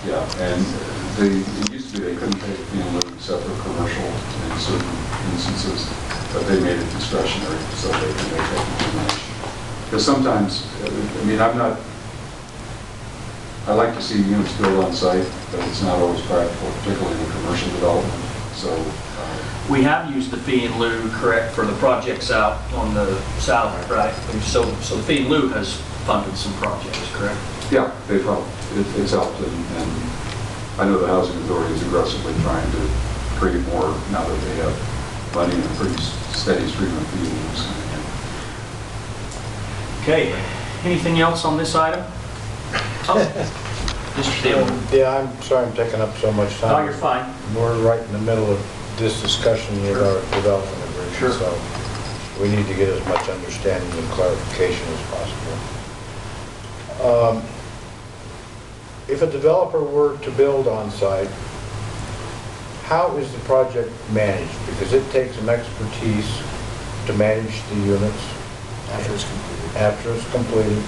Yeah, and it used to be they couldn't pay a fee in lieu except for commercial in certain instances, but they made it discretionary so they can make that determination. Because sometimes, I mean, I like to see units built on site, but it's not always practical, particularly in commercial development. So we have used the fee in lieu, correct, for the projects out on the south, right? So the fee in lieu has funded some projects, correct? yeah, they've helped. It's helped, and I know the housing authority is aggressively trying to create more now that they have money and a pretty steady stream of fee in lieu coming in. Okay. Anything else on this item? Oh, Mr. Dillon. Yeah, I'm sorry I'm taking up so much time. No, you're fine. We're right in the middle of this discussion with our development agreement, Sure. so we need to get as much understanding and clarification as possible. If a developer were to build on site, how is the project managed? Because it takes some expertise to manage the units after it's completed.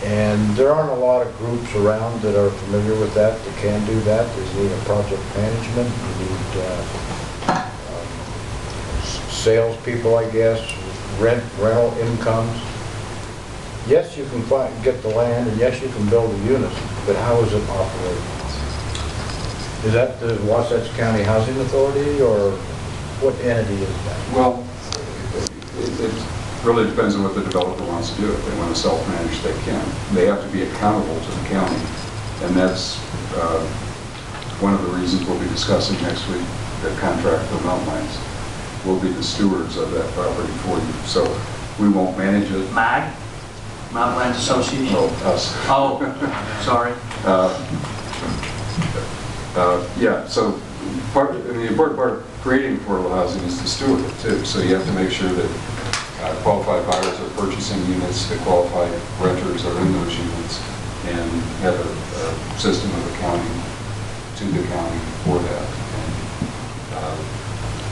And there aren't a lot of groups around that are familiar with that can do that. You need a project management, you need salespeople, I guess, rental incomes. Yes, you can get the land, and yes, you can build the units, but how is it operated? Is that the Wasatch County Housing Authority, or what entity is that? Well, it really depends on what the developer wants to do. If they want to self-manage, they can. They have to be accountable to the county, and that's one of the reasons we'll be discussing next week. The contract for Mountainlands will be the stewards of that property for you. So we won't manage it. MAG? Mountainlands Association? Oh, us. Oh, sorry. Yeah, so the important part of creating affordable housing is to steward it too. So you have to make sure that qualified buyers are purchasing units, that qualified renters are in those units, and have a system of accounting to the county for that. And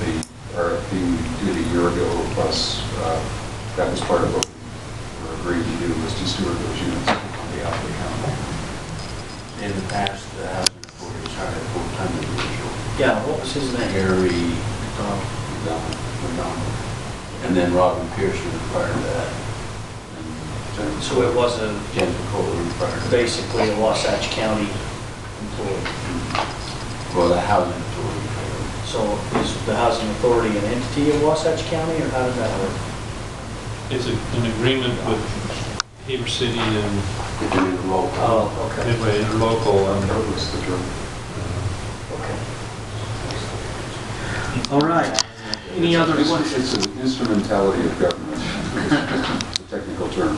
the RFP we did a year ago, plus that was part of what we were agreed to do, was to steward those units on behalf of the county. In the past, the housing authority has hired a full-time individual. Yeah, what was his name? Gary McDonald. And then Robin Pearson prior to that. And So it was a Jennifer Kohler prior to that. basically a Wasatch County employee. Well, the housing authority. So is the housing authority an entity of Wasatch County, or how does that work? It's an agreement with Heber City and They're doing the local. Oh, okay. it's a local. That was the term. Okay. All right. Any other questions? It's an instrumentality of government. It's a technical term.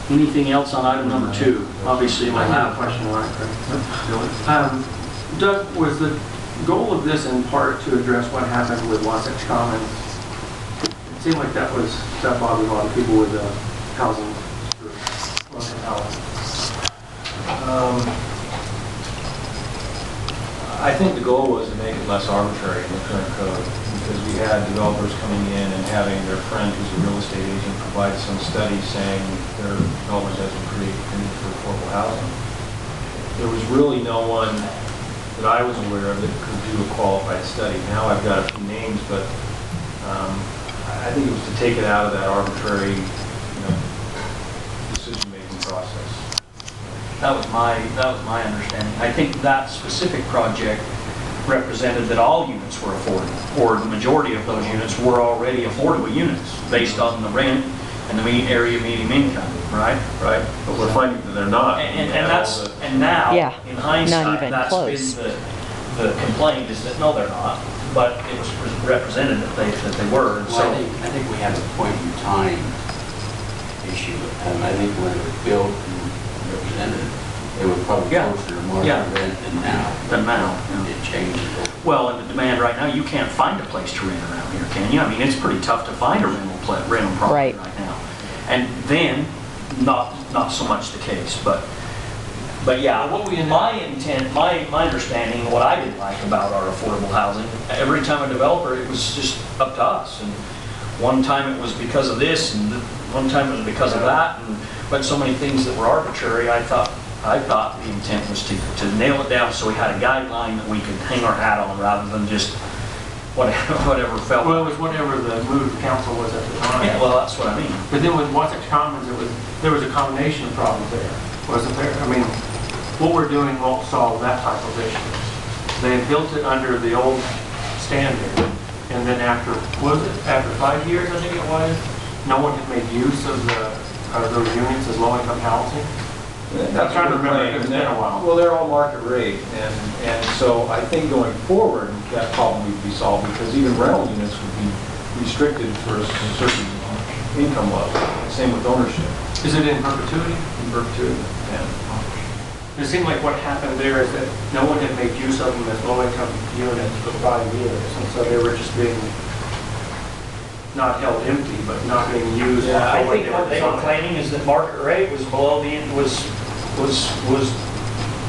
Anything else on item number 2? Obviously, I my have a lab. question, Warren. Doug, was the goal of this in part to address what happened with Wasatch Commons? It seemed like that bothered a lot of people with housing. I think the goal was to make it less arbitrary in the current code, because we had developers coming in and having their friend who's a real estate agent provide some studies saying their development doesn't create the need for affordable housing. There was really no one that I was aware of that could do a qualified study. Now I've got a few names, but I think it was to take it out of that arbitrary, decision-making process. That was my understanding. I think that specific project represented that all units were affordable, or the majority of those units were already affordable units based on the rent and the area median income, right? Right. But we're finding that they're not. And now, Yeah, in not hindsight, even that's close. been the complaint is that no, they're not. But it was represented that they were. And Well, so I think we have a point in time issue. And I think when it was built and represented, it was probably Yeah. closer to market Yeah. rent than now. Than now, yeah. It changed. Well, and the demand right now, you can't find a place to rent around here, can you? I mean, it's pretty tough to find a rental property Right. right now. And then, not so much the case, but yeah, my intent, my understanding, what I didn't like about our affordable housing, every time a developer, it was just up to us. And one time it was because of this, and one time it was because of that, but so many things that were arbitrary, I thought, I thought the intent was to nail it down so we had a guideline that we could hang our hat on rather than just whatever felt. Well, it was whatever the mood of council was at the time. Yeah, well, that's what I mean. But then with Wasatch Commons, there was a combination of problems there, wasn't there? I mean, what we're doing won't solve that type of issue. They had built it under the old standard, and then after 5 years, I think it was, no one had made use of those units as low-income housing. That's trying to what we're remember, playing. it's been a while. Well, they're all market rate, and so I think going forward, that problem would be solved, because even rental units would be restricted for a certain income level. Same with ownership. Is it in perpetuity? In perpetuity, yeah. It seemed like what happened there is that no one had made use of them as low-income units for 5 years, and so they were just being not held empty, but not being used. Yeah, I for think what they were designed. claiming is that market rate was below was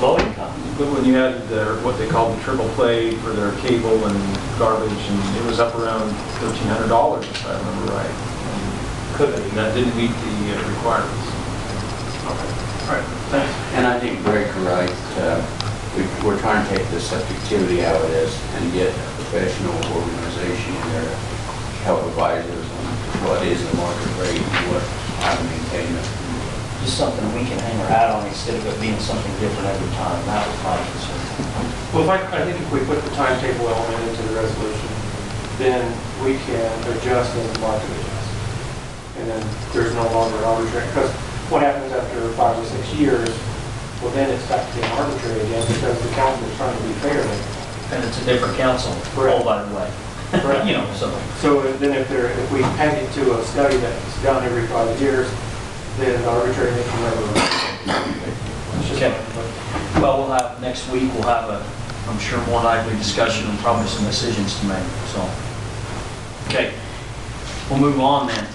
low income. But when you had what they called the triple play for their cable and garbage, and it was up around $1,300, if I remember right. Could be. And that didn't meet the requirements. Okay. All right, thanks. And I think Greg, right, we're trying to take the subjectivity out of this and get a professional organization in there to help advisors on what is the market rate and how to maintain it. Just something we can hang our hat on instead of it being something different every time. That was my concern. Well, I think if we put the timetable element into the resolution, then we can adjust as the market adjusts. And then there's no longer arbitrary, because what happens after 5 or 6 years, well, then it's back to being arbitrary again, because the council is trying to be fair there. And it's a different council, Correct. by the way. Correct. You know, so. So then if we peg it to a study that's done every 5 years, then arbitrary may come over. It's just Okay. fine, Well, next week, we'll have I'm sure, more lively discussion and probably some decisions to make, so. Okay, we'll move on then.